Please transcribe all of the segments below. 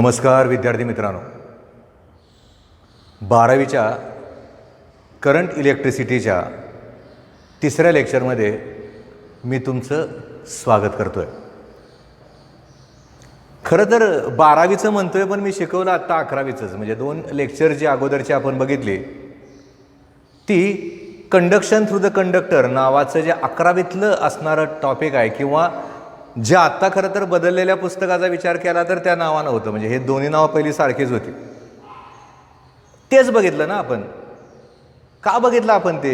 नमस्कार विद्यार्थी मित्रांनो, 12वीच्या करंट इलेक्ट्रिसिटीच्या तिसऱ्या लेक्चरमध्ये मी तुमचं स्वागत करतोय. खरं तर 12वीचं म्हणतोय, पण मी शिकवलं आत्ता 11वीचंच. म्हणजे 2 लेक्चर जी अगोदरची आपण बघितली ती कंडक्शन थ्रू द कंडक्टर नावाचं जे 11वीतलं असणारं टॉपिक आहे, किंवा जे आत्ता खरं तर बदललेल्या पुस्तकाचा विचार केला तर त्या नावानं होतं. म्हणजे हे दोन्ही नावं पहिली सारखीच होती. तेच बघितलं ना आपण. का बघितलं आपण ते?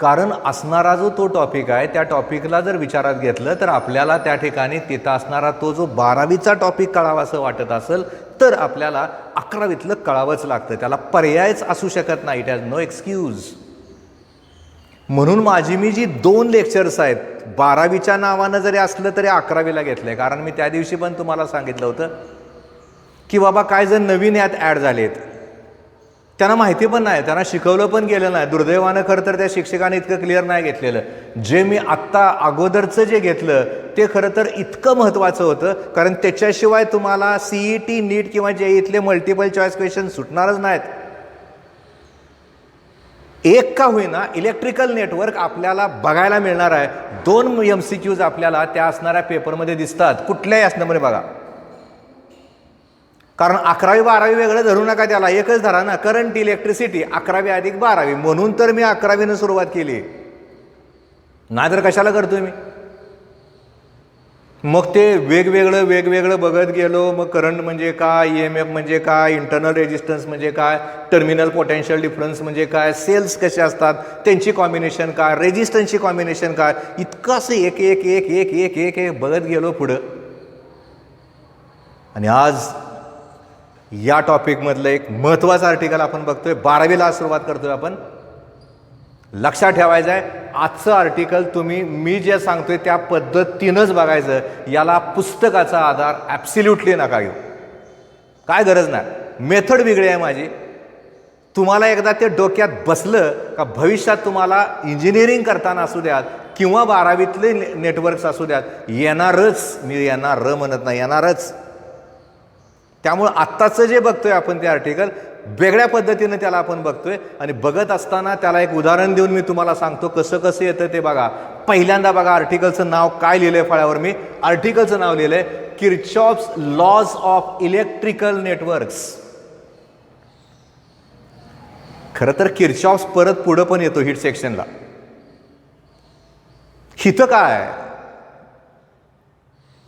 कारण असणारा जो तो टॉपिक आहे त्या टॉपिकला जर विचारात घेतलं तर आपल्याला त्या ठिकाणी तिथं असणारा तो जो 12वीचा टॉपिक कळावा असं वाटत असेल तर आपल्याला 11वीतलं कळावंच लागतं. त्याला पर्यायच असू शकत नाही. It has no excuse. म्हणून मी जी 2 लेक्चर्स आहेत 12वीच्या नावानं जरी असलं तरी 11वीला घेतलंय. कारण मी त्या दिवशी पण तुम्हाला सांगितलं होतं की बाबा काय जर नवीन यात ॲड झालेत, त्यांना माहिती पण नाही, त्यांना शिकवलं पण गेलं नाही. दुर्दैवानं खरं तर त्या शिक्षकाने इतकं क्लिअर नाही घेतलेलं. जे मी आत्ता अगोदरचं जे घेतलं ते खरं तर इतकं महत्त्वाचं होतं, कारण त्याच्याशिवाय तुम्हाला CET, नीट किंवा JEEतले मल्टिपल चॉईस क्वेश्चन सुटणारच नाहीत. एक का होईना इलेक्ट्रिकल नेटवर्क आपल्याला बघायला मिळणार आहे. 2 MCQs आपल्याला त्या असणाऱ्या पेपरमध्ये दिसतात, कुठल्याही असण्यामध्ये बघा. कारण 11वी 12वी वेगळं धरू नका, त्याला एकच धरा ना, करंट इलेक्ट्रिसिटी 11वी अधिक 12वी. म्हणून तर मी 11वीनं सुरुवात केली, नाहीतर कशाला करतोय मी. मग ते वेगवेगळं बघत गेलो. मग करंट म्हणजे काय, EMF म्हणजे काय, इंटरनल रेजिस्टन्स म्हणजे काय, टर्मिनल पोटेन्शियल डिफरन्स म्हणजे काय, सेल्स कसे असतात त्यांची कॉम्बिनेशन काय, रेजिस्टन्सची कॉम्बिनेशन काय, इतकं असं एक एक एक एक एक एक एक बघत गेलो पुढं. आणि आज या टॉपिकमधलं एक महत्त्वाचं आर्टिकल आपण बघतोय. 12वीला सुरुवात करतोय आपण. लक्षात ठेवायचं आहे, आजचं आर्टिकल तुम्ही मी जे सांगतोय त्या पद्धतीनंच बघायचं. याला पुस्तकाचा आधार ॲब्सल्युटली नका घेऊ, काय गरज नाही. मेथड वेगळी आहे माझी. तुम्हाला एकदा ते डोक्यात बसलं का भविष्यात तुम्हाला इंजिनिअरिंग करताना असू द्यात किंवा 12वीतले नेटवर्क्स असू द्यात, येणारच. मी येणार म्हणत नाही, येणारच. त्यामुळं आत्ताचं जे बघतोय आपण ते आर्टिकल वेगळ्या पद्धतीनं त्याला आपण बघतोय. आणि बघत असताना त्याला एक उदाहरण देऊन मी तुम्हाला सांगतो कसं कसं येतं ते बघा. पहिल्यांदा बघा आर्टिकलचं नाव काय लिहिलंय फळ्यावर. मी आर्टिकलचं नाव लिहिलंय Kirchhoff's laws of electrical networks. खरं तर किर्चॉफ्स परत पुढं पण येतो हिट सेक्शनला. हिथं काय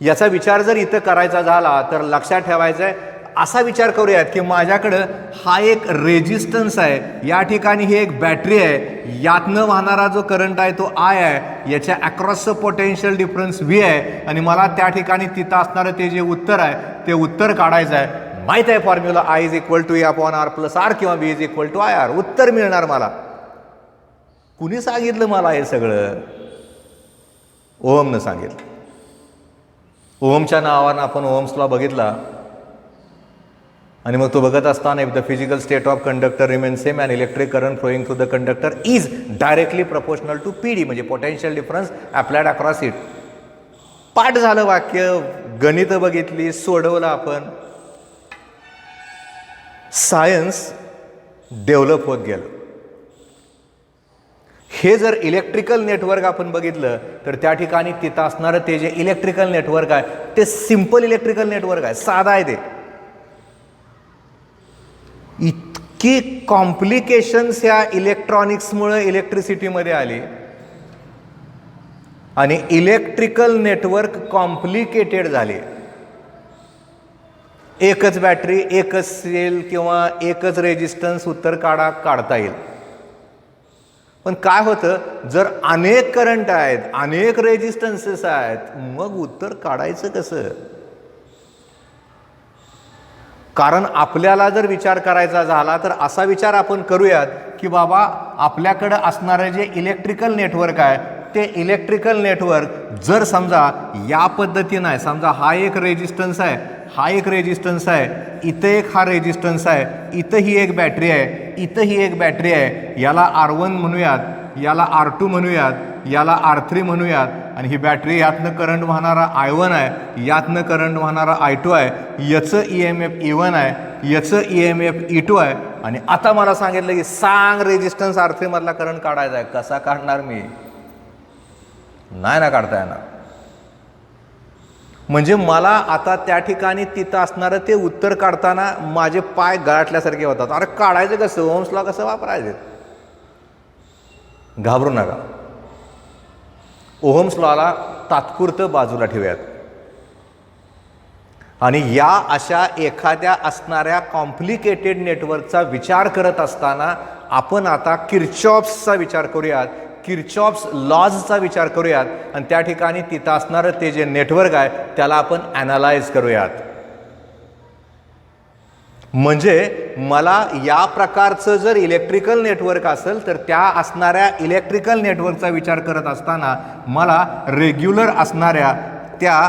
याचा विचार जर इथं करायचा झाला तर लक्षात ठेवायचं आहे, असा विचार करूयात की माझ्याकडं हा एक रेजिस्टन्स आहे, या ठिकाणी ही एक बॅटरी आहे, यातनं वाहणारा जो करंट आहे तो I आहे, याच्या अक्रॉसचं पोटेन्शियल डिफरन्स V आहे, आणि मला त्या ठिकाणी तिथं असणारं ते जे उत्तर आहे ते उत्तर काढायचं आहे. माहीत आहे फॉर्म्युला I = E/R+R किंवा V = IR. उत्तर मिळणार मला. कुणी सांगितलं मला हे सगळं? ओहमनं सांगितलं. ओहमच्या नावानं आपण ओहम्स लॉ बघितला. आणि मग तो बघत असताना if the physical state of conductor remain same and electric current flowing through the conductor is directly proportional to PD, म्हणजे potential difference applied across it. पाठ झालं वाक्य, गणितं बघितली, सोडवलं आपण. सायन्स डेव्हलप होत गेलं. हे जर इलेक्ट्रिकल नेटवर्क आपण बघितलं तर त्या ठिकाणी तिथं असणारं ते जे इलेक्ट्रिकल नेटवर्क आहे ते सिंपल इलेक्ट्रिकल नेटवर्क आहे, साधा आहे ते. इतकी कॉम्प्लिकेशन्स या इलेक्ट्रॉनिक्समुळे इलेक्ट्रिसिटीमध्ये आली आणि इलेक्ट्रिकल नेटवर्क कॉम्प्लिकेटेड झाले. एकच बॅटरी, एकच सेल किंवा एकच रेजिस्टन्स उत्तर काढता येईल. पण काय होतं, जर अनेक करंट आहेत, अनेक रेजिस्टन्सेस आहेत, मग उत्तर काढायचं कसं? कारण आपल्याला जर विचार करायचा झाला तर असा विचार आपण करूयात की बाबा आपल्याकडं असणारं जे इलेक्ट्रिकल नेटवर्क आहे ते इलेक्ट्रिकल नेटवर्क जर समजा या पद्धतीनं आहे, समजा हा एक रेजिस्टन्स आहे, हा एक रेजिस्टन्स आहे, इथं एक हा रेजिस्टन्स आहे, इथं ही एक बॅटरी आहे, इथं ही एक बॅटरी आहे, याला R1 म्हणूयात, याला R2 म्हणूयात, याला R3 म्हणूयात, आणि ही बॅटरी यातनं करंट वाहणारा I1 आहे, यातनं करंट वाहणारा I2 आहे, याचं EMF E1 आहे, याचं EMF E2 आहे. आणि आता मला सांगितलं की सांग रेजिस्टन्स R3 मधला करंट काढायचा आहे. कसा काढणार मी? नाही ना काढता येणार. म्हणजे मला आता त्या ठिकाणी तिथं असणारं ते उत्तर काढताना माझे पाय गळाटल्यासारखे होतात. अरे काढायचं कसं? ओहम्स लॉ कसं वापरायचं? घाबरू नका. ओहम्स लॉला तात्पुरतं बाजूला ठेवूयात आणि या अशा एखाद्या असणाऱ्या कॉम्प्लिकेटेड नेटवर्कचा विचार करत असताना आपण आता किर्चॉफ्सचा विचार करूयात, किर्चॉफ्स लॉजचा विचार करूयात आणि त्या ठिकाणी तिथं असणारं ते जे नेटवर्क आहे त्याला आपण ॲनालाइज करूयात. म्हणजे मला या प्रकारचं जर इलेक्ट्रिकल नेटवर्क असेल तर त्या असणाऱ्या इलेक्ट्रिकल नेटवर्कचा विचार करत असताना मला रेग्युलर असणाऱ्या त्या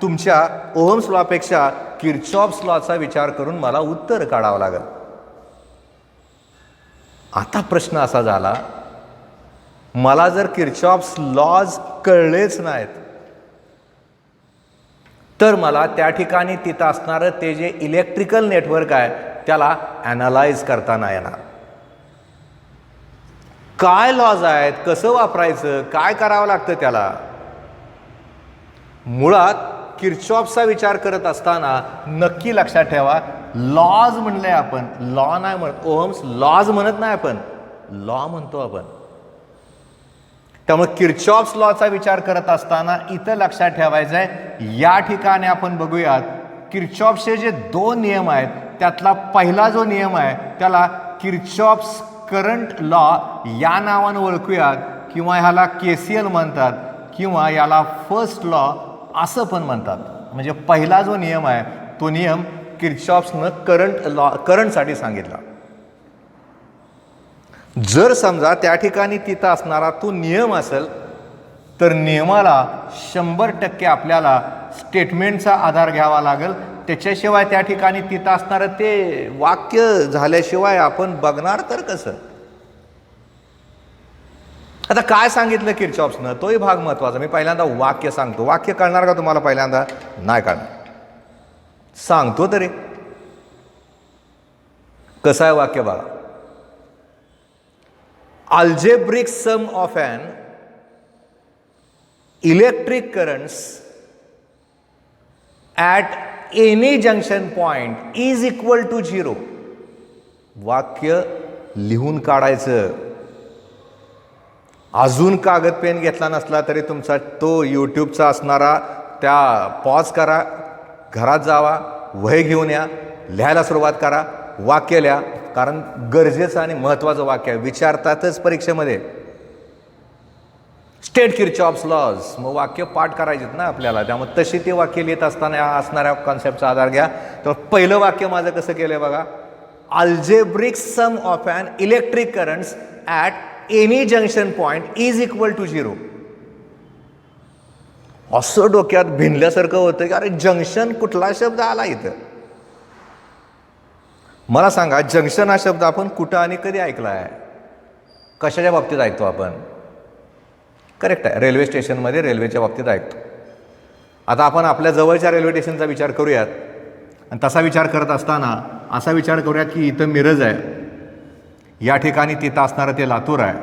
तुमच्या ओहम्स लॉपेक्षा किर्चॉफ्स लॉचा विचार करून मला उत्तर काढावं लागेल. आता प्रश्न असा झाला, मला जर किर्चॉफ्स लॉज कळलेच नाहीत तर मला त्या ठिकाणी तिथं असणारं ते जे इलेक्ट्रिकल नेटवर्क आहे त्याला ॲनालाइज करता नाही येणार. काय लॉज आहेत, कसं वापरायचं, काय करावं लागतं त्याला. मुळात किर्चॉफ्सचा विचार करत असताना नक्की लक्षात ठेवा, लॉज म्हणलंय आपण, लॉ नाही म्हणत. ओहम्स लॉज म्हणत नाही आपण, लॉ म्हणतो आपण. त्यामुळे किर्चॉफ्स लॉचा विचार करत असताना इथं लक्षात ठेवायचं आहे, या ठिकाणी आपण बघूयात किर्चॉफ्सचे जे दोन नियम आहेत त्यातला पहिला जो नियम आहे त्याला किर्चॉफ्स करंट लॉ या नावानं ओळखूयात, किंवा ह्याला KCL म्हणतात, किंवा याला फर्स्ट लॉ असं पण म्हणतात. म्हणजे पहिला जो नियम आहे तो नियम किर्चॉफ्सनं करंटसाठी सांगितला. जर समजा त्या ठिकाणी तिथं असणारा तो नियम असेल तर नियमाला 100% आपल्याला स्टेटमेंटचा आधार घ्यावा लागेल. त्याच्याशिवाय त्या ठिकाणी तिथं असणारं ते वाक्य झाल्याशिवाय आपण बघणार तर कसं. आता काय सांगितलं किर्चॉफ्सनं तोही भाग महत्वाचा. मी पहिल्यांदा वाक्य सांगतो. वाक्य कळणार का तुम्हाला? पहिल्यांदा नाही कळणार, सांगतो तरी. कसं आहे वाक्य बघा. Algebraic sum of an electric currents at any junction point is equal to 0. वाक्य लिहून काढायचं. अजून कागद पेन घेतला नसला तरी तुमचा तो यूट्यूबचा असणारा त्या पॉज करा, घरात जावा, वही घेऊन या, लिहायला सुरुवात करा, वाक्य लिहा. कारण गरजेचं आणि महत्त्वाचं वाक्य आहे, विचारतातच परीक्षेमध्ये. स्टेट किर्चॉफ्स लॉज, मग वाक्य पाठ करायचेत ना आपल्याला. त्यामुळे तशी ते वाक्य लिहित असताना असणाऱ्या कॉन्सेप्टचा आधार घ्या. तर पहिलं वाक्य माझं कसं केलंय बघा. Algebraic sum of an electric currents at any junction point is equal to 0. असं डोक्यात भिनल्यासारखं होतं की अरे जंक्शन कुठला शब्द आला इथं. मला सांगा, जंक्शन हा शब्द आपण कुठं आणि कधी ऐकला आहे? कशाच्या बाबतीत ऐकतो आपण? करेक्ट आहे, रेल्वे स्टेशनमध्ये रेल्वेच्या बाबतीत ऐकतो. आता आपण आपल्या जवळच्या रेल्वे स्टेशनचा विचार करूयात आणि तसा विचार करत असताना असा विचार करूयात की इथं मिरज आहे, या ठिकाणी तिथं असणारं ते लातूर आहे,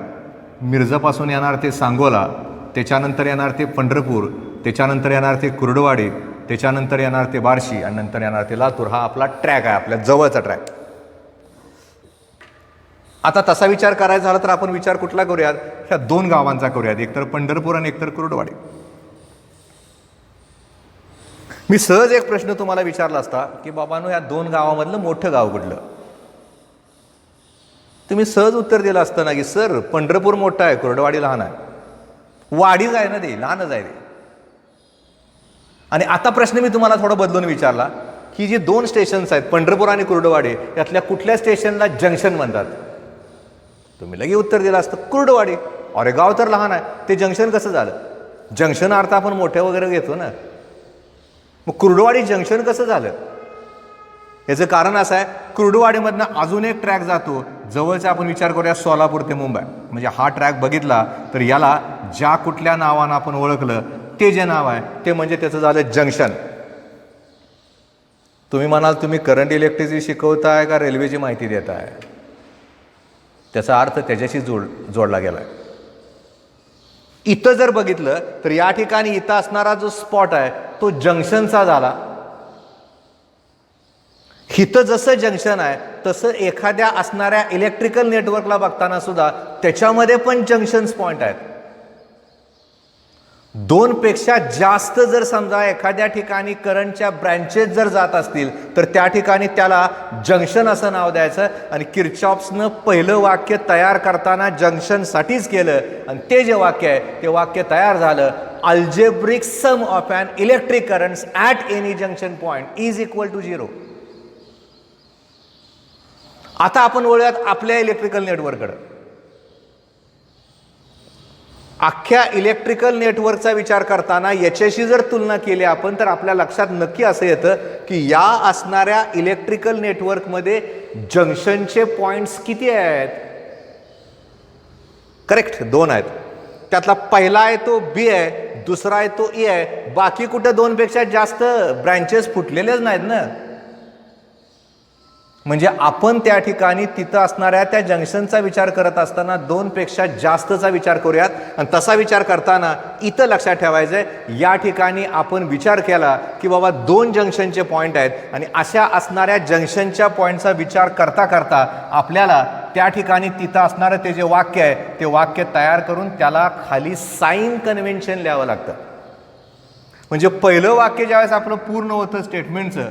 मिरजपासून येणार ते सांगोला, त्याच्यानंतर येणार ते पंढरपूर, त्याच्यानंतर येणार ते कुर्डवाडी, त्याच्यानंतर येणार ते बार्शी आणि नंतर येणार ते लातूर. हा आपला ट्रॅक आहे, आपल्या जवळचा ट्रॅक. आता तसा विचार करायचा झाला तर आपण विचार कुठला करूयात? ह्या दोन गावांचा करूयात, एकतर पंढरपूर आणि एकतर कुर्डवाडी. मी सहज एक प्रश्न तुम्हाला विचारला असता की बाबांनो या दोन गावामधलं मोठं गाव कुठलं? तुम्ही सहज उत्तर दिलं असतं ना की सर पंढरपूर मोठं आहे, कुर्डवाडी लहान आहे. वाडीच आहे ना, ते लहानच आहे ते. आणि आता प्रश्न मी तुम्हाला थोडा बदलून विचारला की जे दोन स्टेशन्स आहेत पंढरपूर आणि कुर्डवाडी, यातल्या कुठल्या स्टेशनला जंक्शन म्हणतात? तुम्ही लगे उत्तर दिलं असतं कुर्डवाडी. अरे गाव तर लहान आहे, ते जंक्शन कसं झालं? जंक्शन अर्थ आपण मोठे वगैरे घेतो ना, मग कुर्डवाडी जंक्शन कसं झालं? याचं कारण असं आहे, कुर्डुवाडीमधनं अजून एक ट्रॅक जातो जवळचा, आपण विचार करूया सोलापूर ते मुंबई. म्हणजे हा ट्रॅक बघितला तर याला ज्या कुठल्या नावानं आपण ओळखलं ते जे नाव आहे ते म्हणजे त्याचं झालं जंक्शन. तुम्ही म्हणाल तुम्ही करंट इलेक्ट्रिसिटी शिकवताय का रेल्वेची माहिती देताय? त्याचा अर्थ त्याच्याशी जोडला गेलाय. इथं जर बघितलं तर या ठिकाणी इथं असणारा जो स्पॉट आहे तो जंक्शनचा झाला. इथं जसं जंक्शन आहे तसं एखाद्या असणाऱ्या इलेक्ट्रिकल नेटवर्कला बघताना सुद्धा त्याच्यामध्ये पण जंक्शन्स पॉइंट आहेत. दोनपेक्षा जास्त जर समजा एखाद्या ठिकाणी करंटच्या ब्रँचेस जर जात असतील तर त्या ठिकाणी त्याला जंक्शन असं नाव द्यायचं. आणि किर्चॉफ्सनं पहिलं वाक्य तयार करताना जंक्शनसाठीच केलं आणि ते जे वाक्य आहे ते वाक्य तयार झालं, algebraic sum of an electric currents at any junction point is equal to 0. आता आपण वळूयात आपल्या इलेक्ट्रिकल नेटवर्ककडे. अख्ख्या इलेक्ट्रिकल नेटवर्कचा विचार करताना याच्याशी जर तुलना केली आपण तर आपल्या लक्षात नक्की असं येतं की या असणाऱ्या इलेक्ट्रिकल नेटवर्कमध्ये जंक्शनचे पॉइंट्स किती आहेत? करेक्ट, 2 आहेत. त्यातला पहिला आहे तो बी आहे, दुसरा आहे तो ए आहे. बाकी कुठे 2पेक्षा जास्त ब्रँचेस फुटलेलेच नाहीत ना. म्हणजे आपण त्या ठिकाणी तिथं असणाऱ्या त्या जंक्शनचा विचार करत असताना 2पेक्षा जास्तचा विचार करूयात. आणि तसा विचार करताना इथं लक्षात ठेवायचं आहे, या ठिकाणी आपण विचार केला की बाबा 2 जंक्शनचे पॉईंट आहेत आणि अशा असणाऱ्या जंक्शनच्या पॉईंटचा विचार करता करता आपल्याला त्या ठिकाणी तिथं असणारं ते जे वाक्य आहे ते वाक्य तयार करून त्याला खाली साइन कन्व्हेन्शन लिहावं लागतं. म्हणजे पहिलं वाक्य ज्यावेळेस आपलं पूर्ण होतं स्टेटमेंटचं,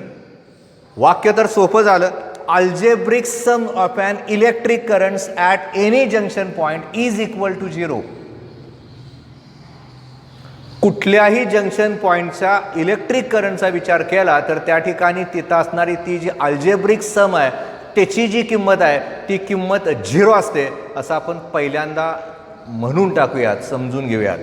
वाक्य तर सोपं झालं, algebraic sum of an electric currents at any junction point is equal to 0. कुठल्याही जंक्शन पॉइंटचा इलेक्ट्रिक करंटचा विचार केला तर त्या ठिकाणी तिथं असणारी ती जी अल्जेब्रिक सम आहे त्याची जी किंमत आहे ती किंमत 0 असते, असं आपण पहिल्यांदा म्हणून टाकूयात, समजून घेऊयात.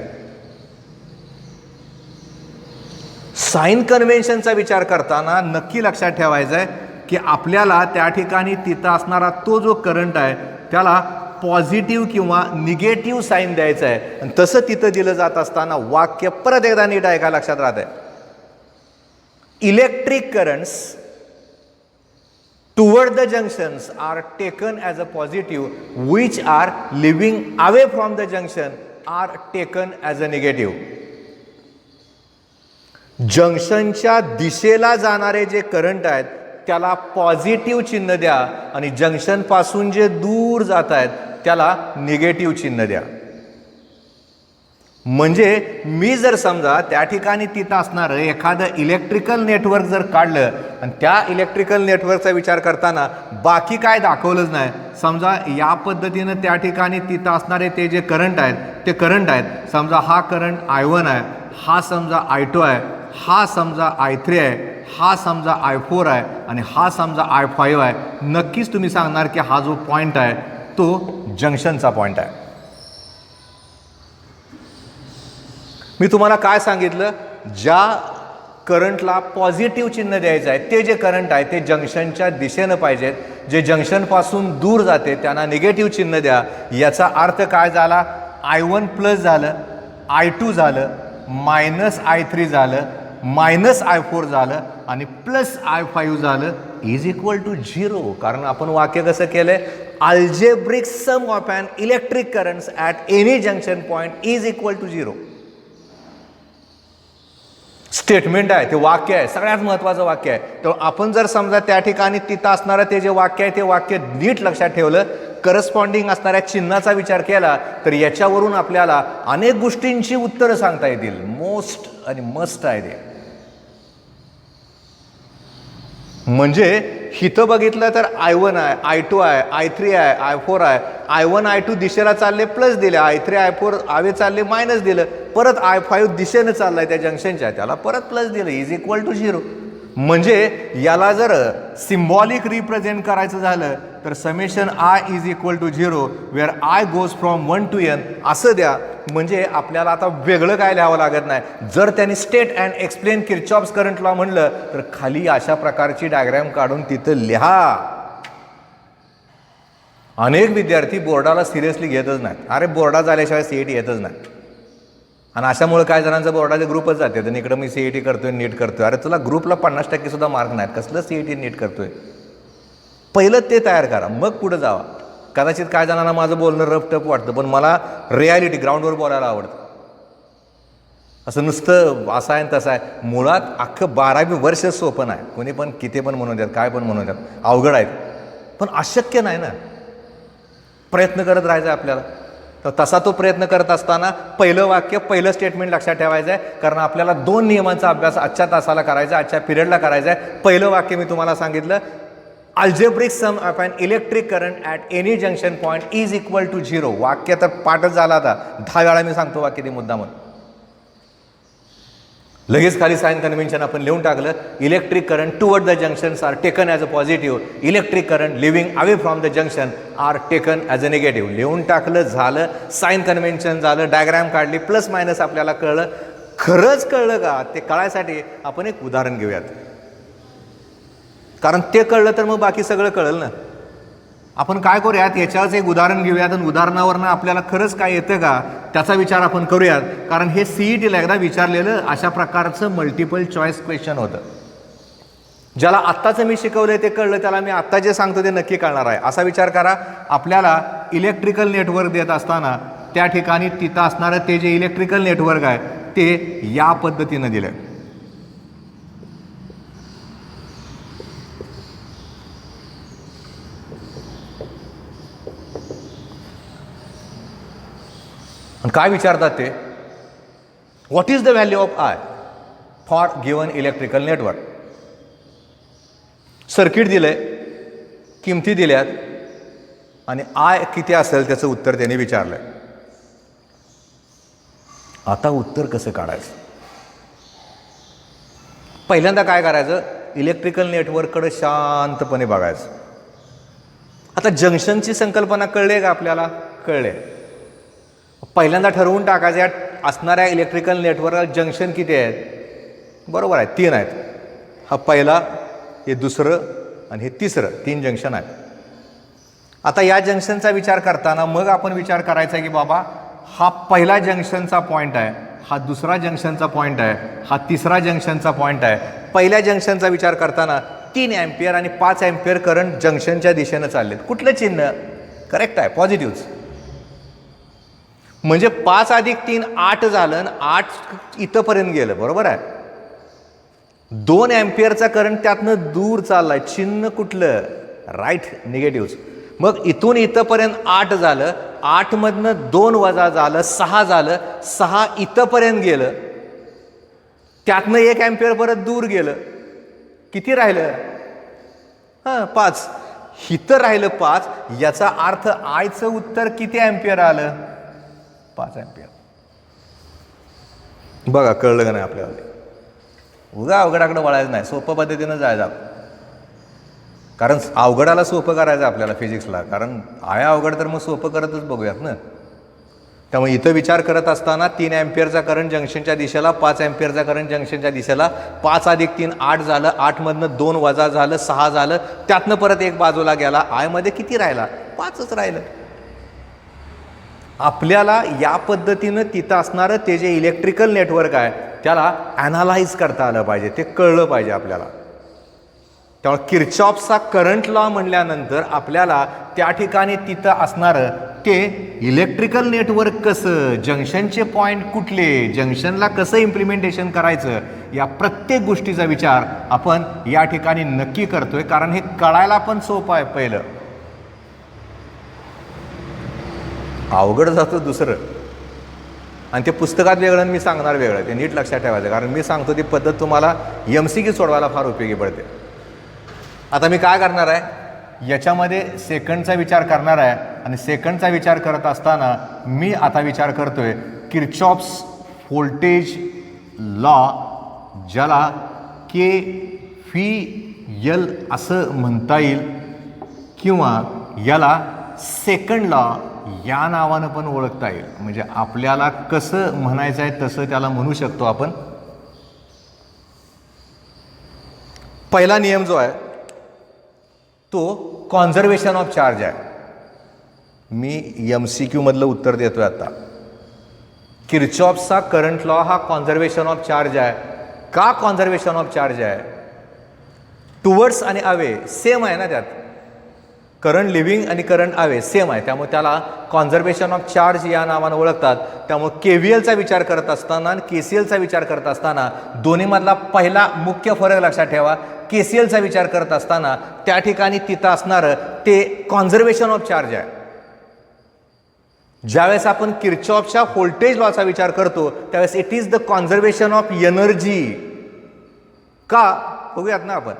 साइन कन्व्हेन्शनचा विचार करताना नक्की लक्षात ठेवायचं आहे की आपल्याला त्या ठिकाणी तिथं असणारा तो जो करंट आहे त्याला पॉझिटिव्ह किंवा निगेटिव्ह साईन द्यायचं आहे. आणि तसं तिथं दिलं जात असताना वाक्य परत एकदा नीट ऐका, लक्षात राहत आहे. Electric currents toward the junctions are taken as a positive which are leaving away from the junction are taken as a negative. जंक्शनच्या दिशेला जाणारे जे करंट आहेत त्याला पॉझिटिव्ह चिन्ह द्या आणि जंक्शन पासून जे दूर जात आहेत त्याला निगेटिव्ह चिन्ह द्या. म्हणजे मी जर समजा त्या ठिकाणी तिथं असणारं एखादं इलेक्ट्रिकल नेटवर्क जर काढलं आणि त्या इलेक्ट्रिकल नेटवर्कचा विचार करताना बाकी काय दाखवलंच नाही, समजा या पद्धतीनं त्या ठिकाणी तिथं असणारे ते जे करंट आहेत ते करंट आहेत, समजा हा करंट I1 आहे, हा समजा I2 आहे, हा समजा I3 आहे, हा समजा I4 आहे आणि हा समजा I5 आहे. नक्कीच तुम्ही सांगणार की हा जो पॉइंट आहे तो जंक्शनचा पॉइंट आहे. मी तुम्हाला काय सांगितलं, ज्या करंटला पॉझिटिव्ह चिन्ह द्यायचं आहे ते जे करंट आहे ते जंक्शनच्या दिशेनं पाहिजेत, जे जंक्शनपासून दूर जाते त्यांना निगेटिव्ह चिन्ह द्या. याचा अर्थ काय झाला, I1 प्लस झालं, I2 झालं, मायनस I3 झालं, मायनस I4 झालं आणि प्लस I5 झालं, इज इक्वल टू 0. कारण आपण वाक्य कसं केलंय, algebraic sum of an electric currents at any junction point is equal to 0. Statement आहे, ते वाक्य आहे, सगळ्यात महत्त्वाचं वाक्य आहे. तर आपण जर समजा त्या ठिकाणी तिथं असणारं ते जे वाक्य आहे ते वाक्य नीट लक्षात ठेवलं, करस्पॉन्डिंग असणाऱ्या चिन्हाचा विचार केला तर याच्यावरून आपल्याला अनेक गोष्टींची उत्तरं सांगता येतील. मोस्ट आणि मस्ट आहे ते. म्हणजे हिथं बघितलं तर I1 आहे, I2 आहे, I3 आहे, I4 आहे. I1 I2 दिशेला चालले प्लस दिले, I3 I4 आवे चालले मायनस दिलं, परत I5 दिशेनं चाललाय त्या जंक्शनच्या त्याला परत प्लस दिलं, इज इक्वल टू 0. म्हणजे याला जर सिम्बॉलिक रिप्रेझेंट करायचं झालं तर summation i is equal to 0 where i goes from 1 to n असं द्या. म्हणजे आपल्याला आता वेगळं काय लिहावं लागत नाही. जर त्यांनी state and explain Kirchhoff's current law म्हणलं तर खाली अशा प्रकारची डायग्राम काढून तिथं लिहा. अनेक विद्यार्थी बोर्डाला सिरियसली घेतच नाहीत. अरे बोर्डात झाल्याशिवाय CET येतच नाही. आणि अशामुळे काय जणांचं बोर्डाचे ग्रुपच जाते. तर इकडं मी CET करतोय, नीट करतोय. अरे तुला ग्रुपला 50% सुद्धा मार्क नाहीत, कसलं CET नीट करतोय. पहिलं ते तयार करा, मग पुढं जावा. कदाचित काय जणांना माझं बोलणं रफ टफ वाटतं, पण मला रियालिटी ग्राउंडवर बोलायला आवडतं. असं नुसतं असं आहे तसं आहे. मुळात अख्खं 12वी वर्ष सोपं नाही. कोणी पण किती पण म्हणू द्यात, काय पण म्हणू द्यात, अवघड आहेत. पण अशक्य नाही ना. प्रयत्न करत राहायचा आपल्याला. तर तसा तो प्रयत्न करत असताना पहिलं वाक्य, पहिलं स्टेटमेंट लक्षात ठेवायचं आहे. कारण आपल्याला 2 नियमांचा अभ्यास आजच्या तासाला करायचा आहे, आजच्या पिरियडला करायचा आहे. पहिलं वाक्य मी तुम्हाला सांगितलं, algebraic sum of an electric current at any junction point is equal to 0. वाक्य तर पाठच झाला आता. 10 वेळा मी सांगतो वाक्य ते मुद्दाम. लगेच खाली साइन कन्व्हेन्शन आपण लिहून टाकलं. Electric current toward the junctions are taken as a positive. Electric current leaving away from the junction are taken as a negative. लिहून टाकलं, झालं. साइन कन्व्हेन्शन झालं, डायग्राम काढली, प्लस मायनस आपल्याला कळलं. खरंच कळलं का ते कळायसाठी आपण एक उदाहरण घेऊयात. कारण ते कळलं तर मग बाकी सगळं कळलं ना. आपण काय करूयात, याच्यावरच एक उदाहरण घेऊयात आणि उदाहरणावरनं आपल्याला खरंच काय येतं का त्याचा विचार आपण करूयात. कारण हे CETला एकदा विचारलेलं अशा प्रकारचं मल्टिपल चॉईस क्वेश्चन होतं. ज्याला आत्ताचं मी शिकवलंय ते कळलं, त्याला मी आत्ता जे सांगतो ते नक्की कळणार आहे. असा विचार करा, आपल्याला इलेक्ट्रिकल नेटवर्क देत असताना त्या ठिकाणी तिथं असणारं ते जे इलेक्ट्रिकल नेटवर्क आहे ते या पद्धतीनं दिलं. काय विचारतात ते, what is the value of I for given electrical network. Circuit दिलंय, किमती दिल्यात आणि आय किती असेल त्याचं उत्तर त्यांनी विचारलंय. आता उत्तर कसं काढायचं. पहिल्यांदा काय करायचं, इलेक्ट्रिकल नेटवर्ककडे शांतपणे बघायचं. आता जंक्शनची संकल्पना कळली का आपल्याला, कळले. पहिल्यांदा ठरवून टाकायचं या असणाऱ्या इलेक्ट्रिकल नेटवर्क जंक्शन किती आहेत. बरोबर आहे, 3 आहेत. हा पहिला, हे दुसरं आणि हे तिसरं, 3 जंक्शन आहेत. आता या जंक्शनचा विचार करताना मग आपण विचार करायचा आहे की बाबा हा पहिला जंक्शनचा पॉईंट आहे, हा दुसरा जंक्शनचा पॉईंट आहे, हा तिसरा जंक्शनचा पॉईंट आहे. पहिल्या जंक्शनचा विचार करताना 3 अँपियर आणि 5 अँपियर करंट जंक्शनच्या दिशेनं चाललेत. कुठलं चिन्ह करेक्ट आहे, पॉझिटिव्ह. म्हणजे 5 + 3 8 झालं आणि 8 इथंपर्यंत गेलं. बरोबर आहे. 2 अँपियरचा करंट त्यातनं दूर चाललाय. चिन्ह कुठलं, राईट, निगेटिव्ह. मग इथून इथंपर्यंत 8 झालं, 8 मधनं 2 वजा झालं, 6 झालं, 6 इथंपर्यंत गेलं, त्यातनं 1 अँपियर परत दूर गेलं. किती राहिलं, 5. इथं राहिलं 5. याचा अर्थ आयचं उत्तर किती अँपियर आलं, 5 अँपियर. बघा कळलं का नाही आपल्याला. उगा अवघडाकडे वळायचं नाही, सोपं पद्धतीनं जायचं. कारण अवघडाला सोपं करायचं आपल्याला फिजिक्सला. कारण आहे अवघड तर मग सोपं करतच बघूयात ना. त्यामुळे इथं विचार करत असताना 3 अँपियरचा करंट जंक्शनच्या दिशेला, 5 अँपियरचा करंट जंक्शनच्या दिशेला. 5 + 3 8 झालं, 8 मधनं 2 वजा झालं, 6 झालं, त्यातनं परत 1 बाजूला गेला. आयमध्ये किती राहिला, 5च राहिलं. आपल्याला या पद्धतीनं तिथं असणारं ते जे इलेक्ट्रिकल नेटवर्क आहे त्याला ॲनालाइज करता आलं पाहिजे, ते कळलं पाहिजे आपल्याला. त्यामुळे किर्चॉफ्सचा करंट लॉ म्हणल्यानंतर आपल्याला त्या ठिकाणी तिथं असणारं ते इलेक्ट्रिकल नेटवर्क कसं, जंक्शनचे पॉईंट कुठले, जंक्शनला कसं इम्प्लिमेंटेशन करायचं, या प्रत्येक गोष्टीचा विचार आपण या ठिकाणी नक्की करतोय. कारण हे कळायला पण सोपं आहे. पहिलं अवघड जातं दुसरं, आणि ते पुस्तकात वेगळं आणि मी सांगणार वेगळं. ते नीट लक्षात ठेवायचं. कारण मी सांगतो ती पद्धत तुम्हाला MCQ सोडवायला फार उपयोगी पडते. आता मी काय करणार आहे, याच्यामध्ये सेकंडचा विचार करणार आहे. आणि सेकंडचा विचार करत असताना मी आता विचार करतोय किर्चॉफ्स व्होल्टेज लॉ, ज्याला K फी एल असं म्हणता येईल किंवा याला सेकंड लॉ या नावानं पण ओळखता येईल. म्हणजे आपल्याला कसं म्हणायचं आहे तसं त्याला म्हणू शकतो आपण. पहिला नियम जो आहे तो कॉन्झर्वेशन ऑफ चार्ज आहे. मी MCQ मधलं उत्तर देतोय आता. किर्चॉफचा करंट लॉ हा कॉन्झर्वेशन ऑफ चार्ज आहे. का कॉन्झर्वेशन ऑफ चार्ज आहे? टुवर्ड्स आणि अवे सेम आहे ना, त्यात करंट लिव्हिंग आणि करंट अवे सेम आहे, त्यामुळे त्याला कॉन्झर्वेशन ऑफ चार्ज या नावानं ओळखतात. त्यामुळे KVLचा विचार करत असताना आणि KCLचा विचार करत असताना दोन्हीमधला पहिला मुख्य फरक लक्षात ठेवा. KCLचा विचार करत असताना त्या ठिकाणी तिथं असणारं ते कॉन्झर्वेशन ऑफ चार्ज आहे. ज्यावेळेस आपण किर्चॉफच्या व्होल्टेज लॉचा विचार करतो त्यावेळेस it is the conservation of energy. का बघूयात ना आपण.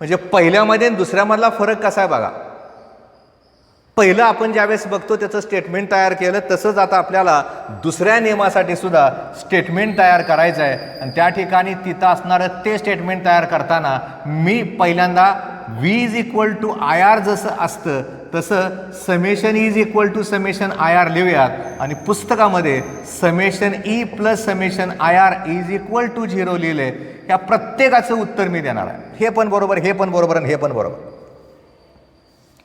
म्हणजे पहिल्यामध्ये आणि दुसऱ्यामधला फरक कसा आहे बघा. पहिलं आपण ज्यावेळेस बघतो त्याचं स्टेटमेंट तयार केलं तसंच आता आपल्याला दुसऱ्या नियमासाठी सुद्धा स्टेटमेंट तयार करायचं आहे. आणि त्या ठिकाणी तिथं असणारं ते स्टेटमेंट तयार करताना मी पहिल्यांदा V is equal to IR जसं असतं तसं summation is equal to summation IR लिहूयात. आणि पुस्तकामध्ये summation E plus summation IR is equal to 0 लिहिले. या प्रत्येकाचं उत्तर मी देणार आहे. हे पण बरोबर, हे पण बरोबर आणि हे पण बरोबर.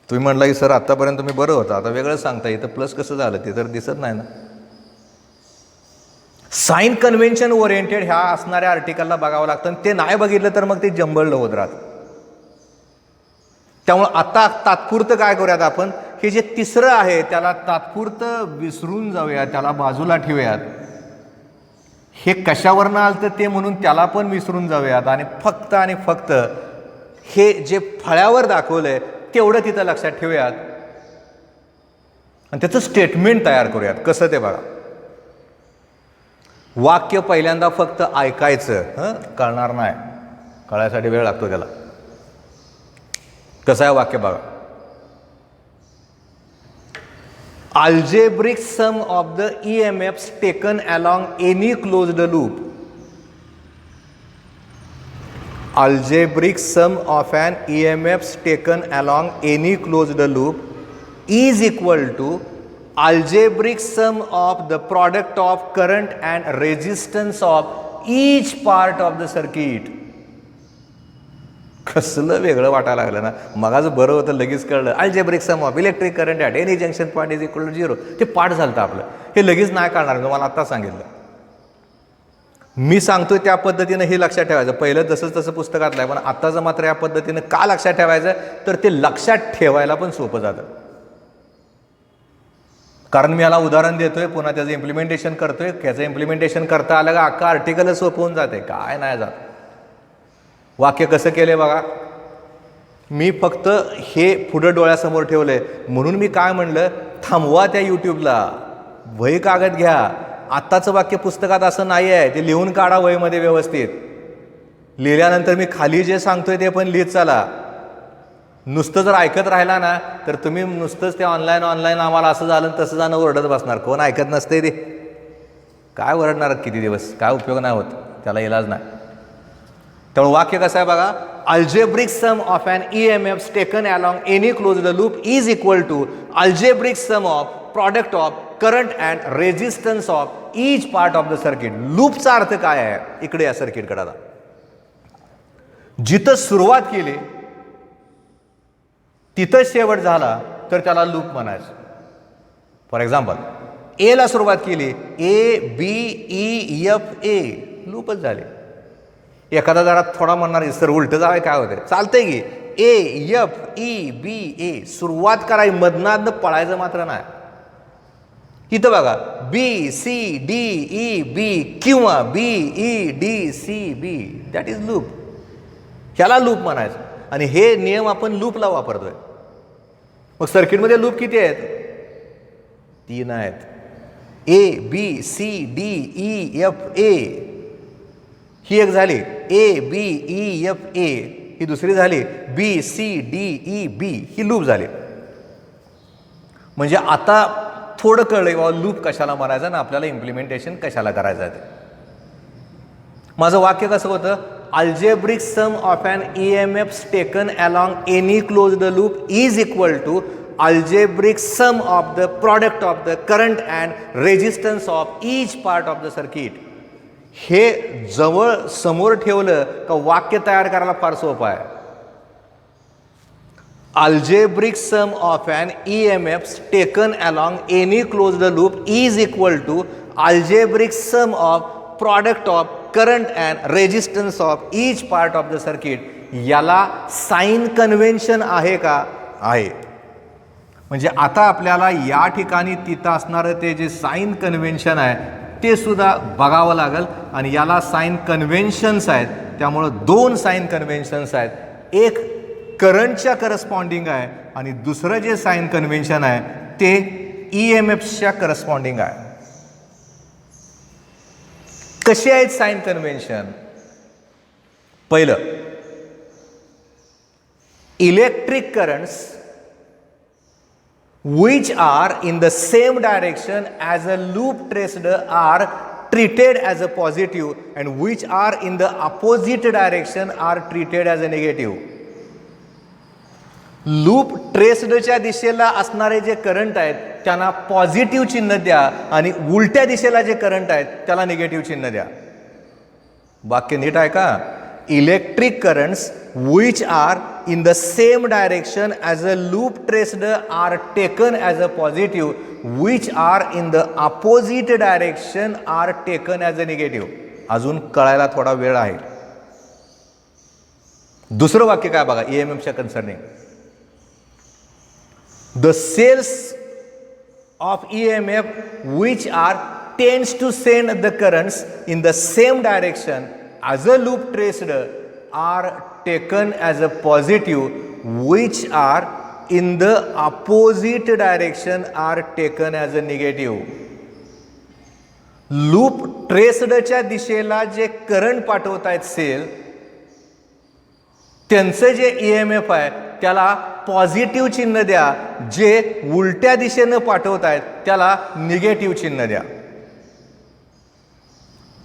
तुम्ही म्हटलं की सर आत्तापर्यंत तुम्ही बरं होतं, आता वेगळं सांगता इथं प्लस कसं झालं ते तर दिसत नाही ना. साइन कन्व्हेन्शन ओरिएंटेड ह्या असणाऱ्या आर्टिकलला बघावं लागतं आणि ते नाही बघितलं तर मग ते जंबलड होत राहतं. त्यामुळं आता तात्पुरतं काय करूयात आपण, हे जे तिसरं आहे त्याला तात्पुरतं विसरून जाऊया, त्याला बाजूला ठेवूयात. हे कशावरनं आलं ते म्हणून त्याला पण विसरून जाऊयात आणि फक्त हे जे फळ्यावर दाखवलंय तेवढं तिथं लक्षात ठेवूयात आणि त्याचं स्टेटमेंट तयार करूयात. कसं ते बघा. वाक्य पहिल्यांदा फक्त ऐकायचं, कळणार नाही, कळायसाठी वेळ लागतो त्याला. कसं आहे वाक्य बघा. Algebraic sum of the EMFs taken along any closed loop. Algebraic sum of an EMFs taken along any closed loop is equal to algebraic sum of the product of current and resistance of each part of the circuit. कसलं वेगळं वाटायला लागलं ना. मगाच बरं होतं, लगेच कळलं. Algebraic sum of electric current at any junction point is equal to 0. ते पाठ झालं आपलं. हे लगेच नाही कळणार, तुम्हाला आत्ता सांगितलं. मी सांगतोय त्या पद्धतीनं हे लक्षात ठेवायचं. पहिलं तसं पुस्तकातलं आहे, पण आत्ताचं मात्र या पद्धतीनं का लक्षात ठेवायचं तर ते लक्षात ठेवायला पण सोपं जातं. कारण मी याला उदाहरण देतोय, पुन्हा त्याचं इम्प्लिमेंटेशन करतोय. त्याचं इम्प्लिमेंटेशन करता आलं का अख्खा आर्टिकलच सोपं होऊन जाते. काय नाही जात. वाक्य कसं केलंय बघा. मी फक्त हे पुढं डोळ्यासमोर ठेवलंय म्हणून मी काय म्हणलं, थांबवा त्या यूट्यूबला, वही कागद घ्या. आत्ताचं वाक्य पुस्तकात असं नाही आहे, ते लिहून काढा वहीमध्ये व्यवस्थित. लिहिल्यानंतर मी खाली जे सांगतोय ते पण लिहित चला. नुसतं जर ऐकत राहिला ना तर तुम्ही नुसतंच ते ऑनलाईन आम्हाला असं झालं तसं झालं ओरडत बसणार. कोण ऐकत नसते ते. काय ओरडणार किती दिवस, काय उपयोग नाही होत, त्याला इलाज नाही. त्यामुळे वाक्य कसं आहे बघा. Algebraic sum of an EMFs taken along any closed loop is equal to algebraic sum of product of current and resistance of each part of the circuit. लूपचा अर्थ काय आहे इकडे या सर्किटकडे. आता जिथं सुरुवात केली तिथं शेवट झाला तर त्याला लूप म्हणायचं. फॉर एक्झाम्पल ए ला सुरुवात केली, ABEFA लूपच झाली. एखादा जरा थोडा म्हणणार सर उलट जावं काय होते, चालतंय की AFEBA सुरुवात करायची, मधनात पळायचं मात्र नाही. इथं बघा BCDEB किंवा BEDCB दॅट इज लूप. ह्याला लूप म्हणायचं आणि हे नियम आपण लूपला वापरतोय. मग सर्किटमध्ये लूप किती आहेत? 3 आहेत. ABCDEFA ही एक झाली, ABEFA ही दुसरी झाली, BCDEB ही लूप झाली. म्हणजे आता थोडं कळलं बाबा लूप कशाला मारायचं ना आपल्याला इम्प्लिमेंटेशन कशाला करायचं आहे. माझं वाक्य कसं होतं, algebraic sum of an EMFs taken along any closed loop is equal to algebraic sum of the product of the current and resistance of each part of the circuit. हे जवळ समोर ठेवलं का वाक्य तयार करायला फार सोपं आहे. Algebraic sum of an EMFs taken along any closed loop is equal to algebraic sum of product of current and resistance of each part of the circuit. याला साइन कन्व्हेन्शन आहे का? आहे. म्हणजे आता आपल्याला या ठिकाणी तिथं असणारं ते जे साइन कन्व्हेन्शन आहे ते सुद्धा बघावं लागेल आणि याला साइन कन्व्हेन्शन्स आहेत. त्यामुळं दोन साइन कन्व्हेन्शन्स आहेत. एक करंटच्या करस्पॉन्डिंग आहे आणि दुसरं जे साइन कन्व्हेन्शन आहे ते EMFच्या करस्पॉन्डिंग आहे. कशी आहेत साइन कन्व्हेन्शन? पहिलं, electric currents which are in the same direction as a loop traced are treated as a positive and which are in the opposite direction are treated as a negative. Loop ट्रेस्डच्या दिशेला असणारे जे current आहेत त्यांना positive चिन्ह द्या आणि उलट्या दिशेला जे करंट आहेत त्याला निगेटिव्ह चिन्ह द्या. वाक्य नीट आहे का? Electric currents which are in the same direction as a loop traced are taken as a positive which are in the opposite direction are taken as a negative. अजून कळायला थोडा वेळ आहे. दुसरं वाक्य काय बघा EMFच्या concerning. The cells of EMF which are tends to send the currents in the same direction as a loop traced are taken as a positive which are in the opposite direction are taken as a negative. Loop ट्रेस्डच्या दिशेला जे current पाठवत आहेत sale त्यांचं जे EMF आहे त्याला positive चिन्ह द्या. जे उलट्या दिशेनं पाठवत आहेत त्याला निगेटिव्ह चिन्ह द्या.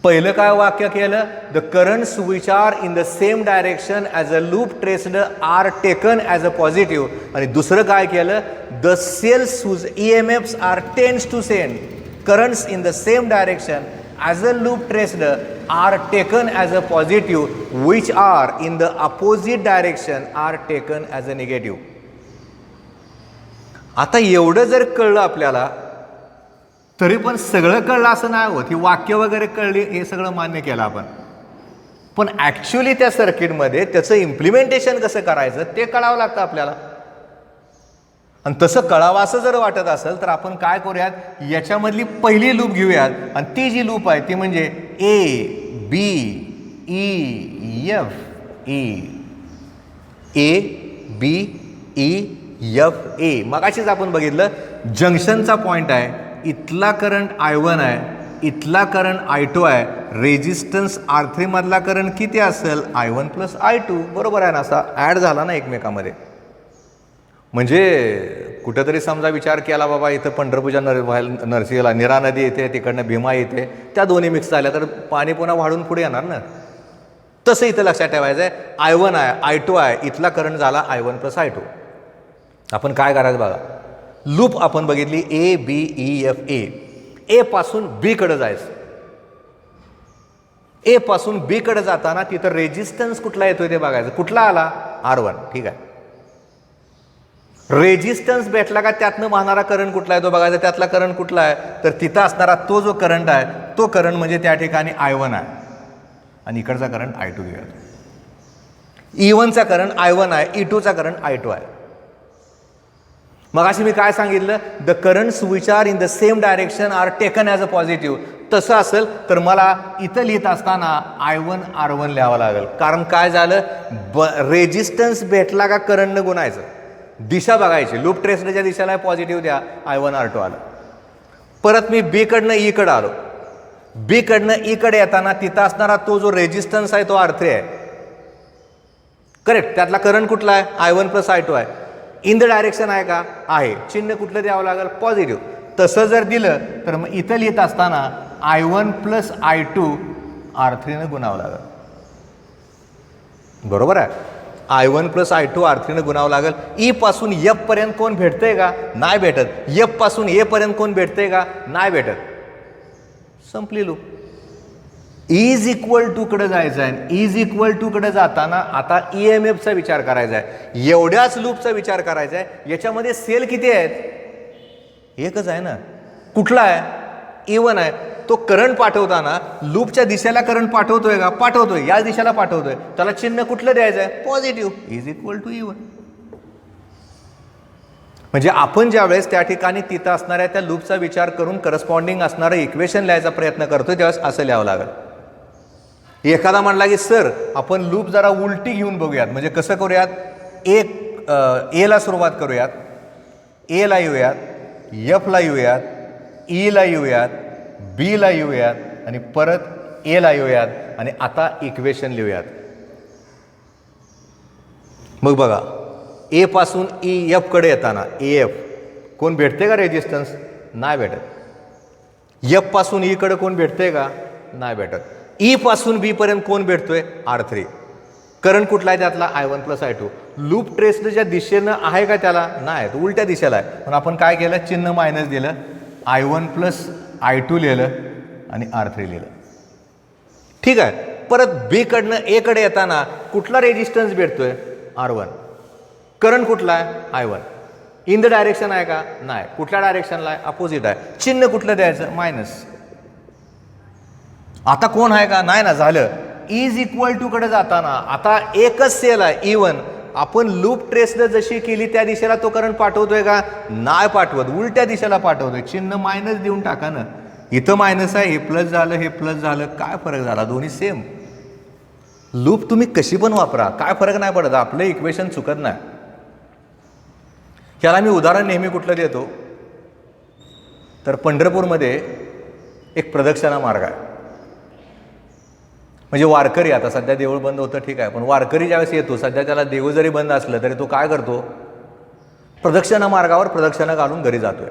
पहिलं काय वाक्य केलं? The currents which are in the same direction as a loop traced are taken as a positive. आणि दुसरं काय केलं? The cells whose EMFs are tends to send currents in the same direction as a loop traced are taken as a positive which are in the opposite direction are taken as a negative. आता एवढं जर कळलं आपल्याला तरी पण सगळं कळलं असं नाही होत. ही वाक्य वगैरे कळली हे सगळं मान्य केलं आपण, पण ॲक्च्युली त्या सर्किटमध्ये त्याचं इम्प्लिमेंटेशन कसं करायचं ते कळावं लागतं आपल्याला. आणि तसं कळावं असं जर वाटत असेल तर आपण काय करूयात, याच्यामधली पहिली लूप घेऊयात आणि ती जी लूप आहे ती म्हणजे ABEFA. मगाशीच आपण बघितलं जंक्शनचा पॉइंट आहे, इथला करंट I1 आहे, इथला करंट I2 आहे. रेजिस्टन्स R3 मधला करंट किती असेल? I1 + I2. बरोबर आहे ना? असा ॲड झाला ना एकमेकामध्ये. म्हणजे कुठेतरी समजा विचार केला बाबा इथं पंढरपूरच्या नरसिंहला निरा नदी येते, तिकडनं भीमा येते, त्या दोन्ही मिक्स झाल्या तर पाणी पुन्हा वाढून पुढे येणार ना. तसं इथं लक्षात ठेवायचं आहे. I1 आहे, I2 आहे, इथला करंट झाला I1 + I2. आपण काय करायचं बघा, लूप आपण बघितली ABEFA. ए पासून बी कडे जायचं. ए पासून बी कडे जाताना तिथं रेजिस्टन्स कुठला येतोय ते बघायचं. कुठला आला? R1. ठीक आहे. रेजिस्टन्स भेटला का त्यातनं वाहणारा करंट कुठला आहे तो बघायचा. त्यातला करंट कुठला आहे तर तिथं असणारा तो जो करंट आहे तो करंट म्हणजे त्या ठिकाणी I1 आहे आणि इकडचा करंट I2 घेऊया. E1चा करंट I1 आहे, E2चा करंट I2 आहे. मग अशी मी काय सांगितलं, the currents which are in the same direction are taken as a positive. तसं असेल तर मला इथं लिहित असताना I1 R1 लिहावं लागेल. कारण काय झालं, रेजिस्टन्स भेटला का करंटनं गुणायचं, दिशा बघायची. लूप ट्रेसच्या दिशेला पॉझिटिव्ह द्या, I1 R2 आलं. परत मी बी कडनं ई कडे आलो. बी कडनं ई कडे येताना तिथं असणारा तो जो रेजिस्टन्स आहे तो R3 आहे. करेक्ट. त्यातला करंट कुठला आहे? I1 + I2 आहे. इन द डायरेक्शन आहे का? आहे. चिन्ह कुठलं द्यावं लागेल? पॉझिटिव्ह. तसं जर दिलं तर मग इथं लिहित असताना I1 + I2 R3 गुणावं लागेल. बरोबर आहे. I1 प्लस I2 R3 गुणावं लागेल. ई पासून एफ पर्यंत कोण भेटतंय का? नाही भेटत. एफ पासून ए पर्यंत कोण भेटतंय का? नाही भेटत. संपली लूप. इज इक्वल टू कडे जायचं आहे. इज इक्वल टू कडे जाताना आता EMFचा विचार करायचा आहे. एवढ्याच लूपचा विचार करायचा आहे. याच्यामध्ये सेल किती आहेत? एकच आहे ना. कुठला आहे? E1 आहे. तो करंट पाठवताना लूपच्या दिशेला करंट पाठवतोय का? पाठवतोय. याच दिशेला पाठवतोय. त्याला चिन्ह कुठलं द्यायचं आहे? Positive. Is equal to E1. म्हणजे आपण ज्या वेळेस त्या ठिकाणी तिथं असणाऱ्या त्या लूपचा विचार करून करस्पॉन्डिंग असणारं इक्वेशन लिहायचा प्रयत्न करतोय त्यावेळेस असं लिहावं लागेल. एखादा म्हणला की सर आपण लूप जरा उलटी घेऊन बघूयात. म्हणजे कसं करूयात? एला सुरुवात करूयात. एला येऊयात, एफला येऊयात, ईला येऊयात, बीला येऊयात आणि परत एला येऊयात आणि आता इक्वेशन लिहूयात. मग बघा, ए पासून EF कडे येताना EF कोण भेटते का रेजिस्टन्स? नाही भेटत. एफ पासून ई कडे कोण भेटते का? नाही भेटत. ई पासून बी पर्यंत कोण भेटतोय? R3. करंट कुठला आहे त्यातला? I1 plus I2. लूप ट्रेसच्या दिशेनं आहे का त्याला? नाही, तो उलट्या दिशेला आहे. पण आपण काय केलं? चिन्ह मायनस दिलं. I1 प्लस I2 लिहिलं आणि R3 लिहिलं. ठीक आहे. परत बी कडनं ए कडे येताना कुठला रेजिस्टन्स भेटतोय? R1. करंट कुठला आहे? I1. इन द डायरेक्शन आहे का? नाही. कुठल्या डायरेक्शनला आहे? अपोजिट आहे. चिन्ह कुठलं द्यायचं? मायनस. आता कोण आहे का? नाही ना. झालं. इज इक्वल टू कडे जाताना आता एकच सेल आहे E1. आपण लूप ट्रेसनं जशी केली त्या दिशेला तो करंट पाठवतोय का? नाही पाठवत. उलट्या दिशेला पाठवतोय. चिन्ह मायनस देऊन टाका ना. इथं मायनस आहे, हे प्लस झालं, हे प्लस झालं. काय फरक झाला? दोन्ही सेम. लूप तुम्ही कशी पण वापरा, काय फरक नाही पडत. आपलं इक्वेशन चुकत नाही. ह्याला मी उदाहरण नेहमी कुठलं देतो तर पंढरपूरमध्ये एक प्रदक्षिणा मार्ग आहे. म्हणजे वारकरी, आता सध्या देऊळ बंद होतं ठीक आहे, पण वारकरी ज्यावेळेस येतो, सध्या त्याला देऊळ जरी बंद असलं तरी तो काय करतो? प्रदक्षिणा मार्गावर प्रदक्षिणा घालून घरी जातोय.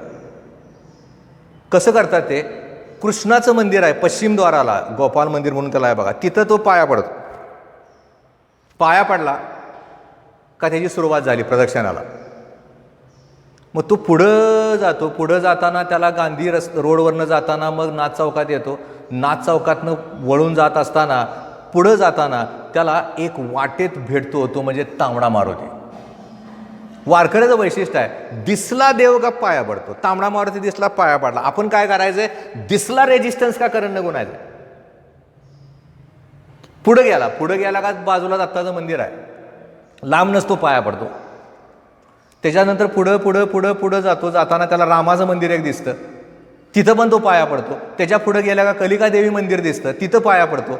कसं करतात ते? कृष्णाचं मंदिर आहे पश्चिम द्वाराला, गोपाल मंदिर म्हणून त्याला आहे बघा, तिथं तो पाया पडतो. पाया पडला का त्याची सुरुवात झाली प्रदक्षिणाला. मग तो पुढं जातो. पुढं जाताना त्याला गांधी रोडवरनं जाताना मग नाथ चौकात येतो. नाथ चौकातनं वळून जात असताना पुढं जाताना त्याला एक वाटेत भेटतो, तो म्हणजे तांबडा मारुती. वारकऱ्याचं वैशिष्ट्य आहे, दिसला देव का पाया पडतो. तांबडा मारुती दिसला, पाया पडला. आपण काय करायचंय? दिसला रेजिस्टन्स का करंट गुणायचं. पुढं गेला का बाजूला दत्ताचं मंदिर आहे, लांब नसतो, पाया पडतो. त्याच्यानंतर पुढं जातो. जाताना त्याला रामाचं मंदिर एक दिसतं, तिथं पण तो पाया पडतो. त्याच्या पुढं गेला का कलिका देवी मंदिर दिसतं, तिथं पाया पडतो.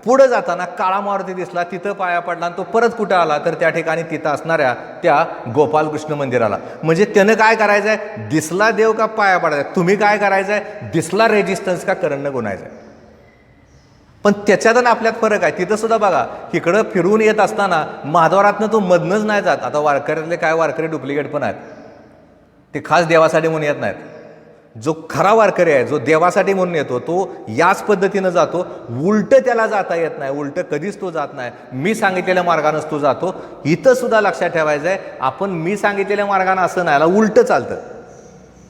पुढं जाताना काळा मारुती दिसला, तिथं पाया पडला. आणि तो परत कुठं आला तर त्या ठिकाणी तिथं असणाऱ्या त्या गोपालकृष्ण मंदिराला. म्हणजे त्यानं काय करायचं आहे? दिसला देव का पाया पडायचा. तुम्ही काय करायचं आहे? दिसला रेजिस्टन्स का करंट गुणायचं आहे. पण त्याच्यात आणि आपल्यात फरक आहे. तिथं सुद्धा बघा, इकडं फिरून येत असताना महाद्वारातनं तो मधनच नाही जात. आता वारकऱ्यातले काय वारकरी डुप्लिकेट पण आहेत, ते खास देवासाठी म्हणून येत नाहीत. जो खरा वारकरी आहे, जो देवासाठी म्हणून येतो, तो याच पद्धतीनं जातो. उलटं त्याला जाता येत नाही. उलटं कधीच तो जात नाही. मी सांगितलेल्या मार्गानंच तो जातो. इथं सुद्धा लक्षात ठेवायचं आहे, आपण मी सांगितलेल्या मार्गानं असं नाही, उलटं चालतं.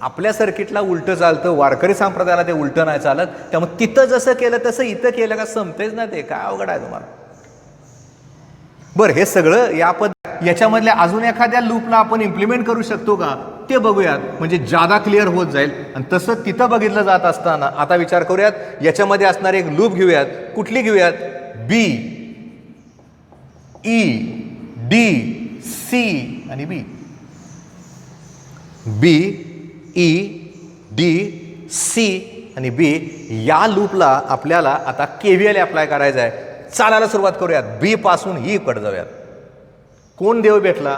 आपल्या सर्किटला उलटं चालतं, वारकरी संप्रदायाला ते उलटं नाही चालत. त्यामुळे तिथं जसं केलं तसं इथं केलं का संपतेच ना. ते काय अवघड आहे तुम्हाला. बरं, हे सगळं याच्यामधल्या अजून एखाद्या लूपला आपण इम्प्लिमेंट करू शकतो का ते बघूयात, म्हणजे जादा क्लिअर होत जाईल. आणि तसं तिथं बघितलं जात असताना आता विचार करूयात, याच्यामध्ये असणारी एक लूप घेऊयात. कुठली घेऊयात? बी, ई, डी, सी आणि बी. बी, ई, डी, सी आणि बी या लूपला आपल्याला आता KVL अप्लाय करायचं आहे. चालायला सुरुवात करूयात. बी पासून ई कडे जाऊयात. कोण देव भेटला?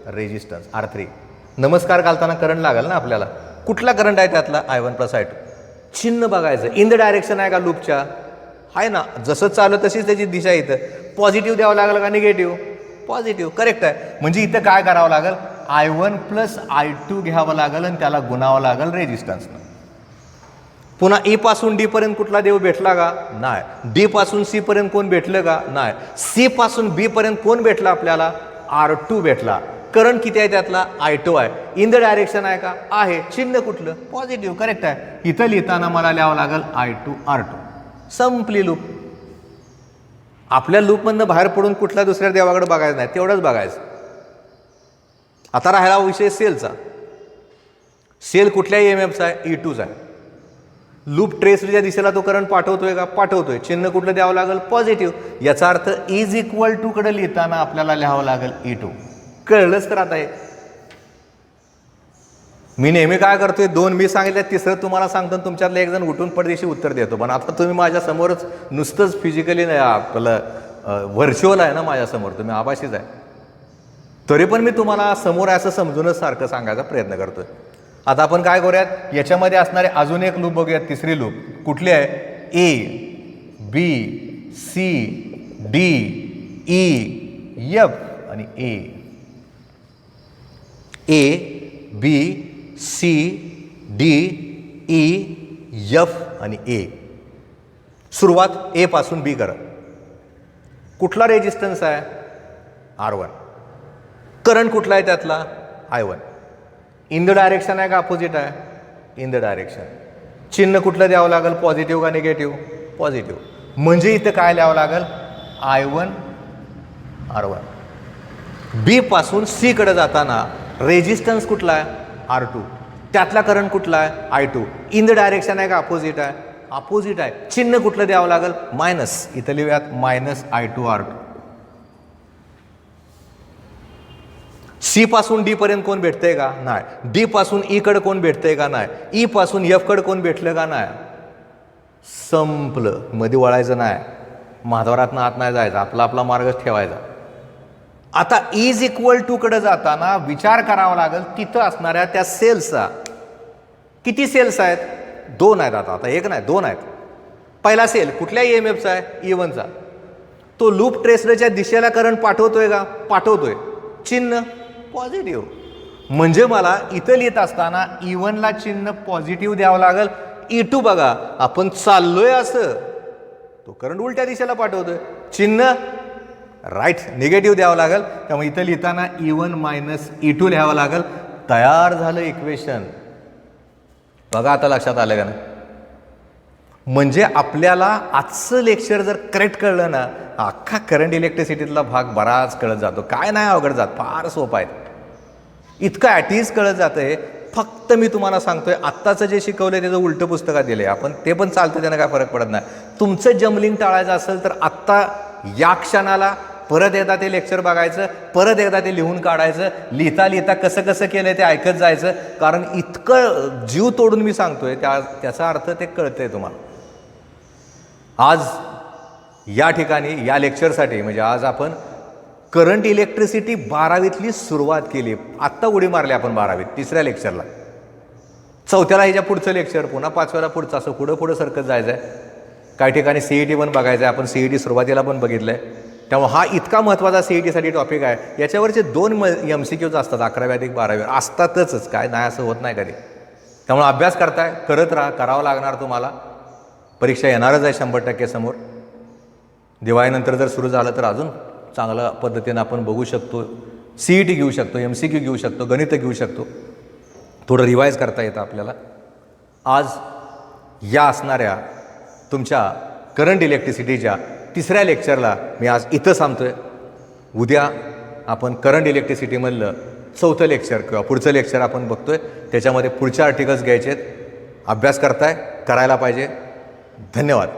Resistance R3. नमस्कार घालताना करंट लागेल ना आपल्याला. कुठला करंट आहे त्यातला? I1 plus I2. चिन्ह बघायचं, इन द डायरेक्शन आहे का लूपच्या? आहे ना. जसं चालू तशीच त्याची दिशा. इथं पॉझिटिव्ह द्यावं लागेल का निगेटिव्ह? पॉझिटिव्ह. करेक्ट आहे. म्हणजे इथं काय करावं लागेल? I1 प्लस I2 घ्यावं लागेल आणि त्याला गुणावं लागेल रेजिस्टन्सनं. पुन्हा ई पासून डी पर्यंत कुठला देव भेटला का? नाही. डी पासून सी पर्यंत कोण भेटलं का? नाही. सी पासून बी पर्यंत कोण भेटला आपल्याला? R2 भेटला. करंट किती आहे त्यातला? I2 आहे. इन द डायरेक्शन आहे का? आहे. चिन्ह कुठलं? पॉझिटिव्ह. करेक्ट आहे. इथं लिहिताना मला लिहावं लागेल I2 R2. संपली लूप. आपल्या लूपमधनं बाहेर पडून कुठल्या दुसऱ्या देवाकडे बघायचं नाही, तेवढंच बघायचं. आता राहिला विषय सेलचा. सेल कुठल्या EMFचा आहे? E2चा आहे. लूप ट्रेसच्या दिशेला तो करंट पाठवतोय का? पाठवतोय. चिन्ह कुठलं द्यावं लागेल? पॉझिटिव्ह. याचा अर्थ इज इक्वल टू कडे लिहिताना आपल्याला लिहावं लागेल E2. कळलंच तर आता हे. मी नेहमी काय करतोय, 2 मी सांगितलं, तिसरं तुम्हाला सांगतो, तुमच्यातलं एक जण उठून पडदेशी उत्तर देतो. पण आता तुम्ही माझ्यासमोरच नुसतंच फिजिकली नाही, आपलं व्हर्च्युअल आहे ना माझ्यासमोर, तुम्ही आभासीच आहे, तरी पण मी तुम्हाला समोर असं समजूनच सारखं सांगायचा प्रयत्न करतोय. आता आपण काय करूयात, याच्यामध्ये असणारे अजून एक लूप बघूयात. तिसरी लूप कुठली आहे? A B C D E F आणि A B C D E F आणि A. सुरुवात A पासून B करा. कुठला रेजिस्टन्स आहे? R1. करंट कुठला आहे त्यातला? I1. इन द डायरेक्शन आहे का अपोजिट आहे? In the direction. चिन्ह कुठलं द्यावं लागेल? पॉझिटिव्ह का निगेटिव्ह? पॉझिटिव्ह. म्हणजे इथं काय लिहावं लागेल? I1 R1. B पासून C कडे जाताना रेजिस्टन्स कुठला आहे? R2. त्यातला करंट कुठला आहे? I2. इन द डायरेक्शन आहे का अपोजिट आहे? अपोजिट आहे. चिन्ह कुठलं द्यावं लागेल? मायनस. इथं लिहूयात -I2 R2. सी पासून डी पर्यंत कोण भेटतंय का? नाही. डी पासून ई कडे कोण भेटतंय का? नाही. ई पासून एफ कडे कोण भेटलं का? नाही. संपलं. मध्ये वळायचं नाही, महाद्वारातनं आत नाही जायचं, आपला आपला मार्गच ठेवायचा. आता इज इक्वल टू कडे जाताना विचार करावा लागेल तिथं असणाऱ्या त्या सेल्सचा. किती सेल्स आहेत? 2 आहेत. आता एक नाही, 2 आहेत. पहिला सेल कुठल्या EMFचा आहे? E1चा. तो लूप ट्रेसरच्या दिशेला करंट पाठवतोय का? पाठवतोय. चिन्ह पॉझिटिव्ह. म्हणजे मला इथं लिहित असताना E1ला चिन्ह पॉझिटिव्ह द्यावं लागेल. E2 बघा, आपण चाललोय असं, तो करंट उलट्या दिशेला पाठवतोय, चिन्ह राईट निगेटिव्ह द्यावं लागेल. त्यामुळे इथं लिहिताना E1 - E2 लिहावं लागेल. तयार झालं इक्वेशन. बघा आता लक्षात आलं का ना? म्हणजे आपल्याला आजचं लेक्चर जर करेक्ट कळलं ना, अख्खा करंट इलेक्ट्रिसिटीतला भाग बराच कळत जातो. काय नाही अवघड जात, फार सोपं आहे. इतकं ॲटलिस्ट कळत जातं आहे. फक्त मी तुम्हाला सांगतोय, आत्ताचं जे शिकवलं त्याचं उलटं पुस्तकात दिलं आहे. आपण ते पण चालतं, त्यानं काय फरक पडत नाही. तुमचं जमलिंग टाळायचं असेल तर आत्ता या क्षणाला परत एकदा ते लेक्चर बघायचं, परत एकदा ते लिहून काढायचं, लिहिता लिहिता कसं कसं केलं ते ऐकत जायचं. कारण इतकं जीव तोडून मी सांगतोय, त्याचा अर्थ ते कळतंय तुम्हाला. आज या ठिकाणी या लेक्चरसाठी, म्हणजे आज आपण करंट इलेक्ट्रिसिटी 12वीतली सुरुवात केली. आत्ता उडी मारली आपण 12वीत, तिसऱ्या लेक्चरला. 4थ्याला ह्याच्या पुढचं लेक्चर, पुन्हा 5व्याला पुढचं, असं पुढं पुढं सरकत जायचं आहे. काही ठिकाणी CET पण बघायचं आहे. आपण CET सुरुवातीला पण बघितलं आहे. त्यामुळे हा इतका महत्त्वाचा CETसाठी टॉपिक आहे. याच्यावरचे 2 MCQs असतात, 11वी अधिक 12वी असतातच, काय नाही असं होत नाही कधी. त्यामुळे अभ्यास करताय, करत राहा, करावं लागणार तुम्हाला. परीक्षा येणारच आहे 100% समोर. दिवाळीनंतर जर सुरू झालं तर अजून चांगल्या पद्धतीनं आपण बघू शकतो. CET घेऊ शकतो, MCQ घेऊ शकतो, गणित घेऊ शकतो, थोडं रिवाईज करता येतं आपल्याला. आज या असणाऱ्या तुमच्या करंट इलेक्ट्रिसिटीच्या तिसऱ्या लेक्चरला मी आज इथं थांबतोय. उद्या आपण करंट इलेक्ट्रिसिटीमधलं 4थं लेक्चर किंवा पुढचं लेक्चर आपण बघतोय. त्याच्यामध्ये पुढच्या आर्टिकल्स घ्यायचे आहेत. अभ्यास करताय, करायला पाहिजे. धन्यवाद.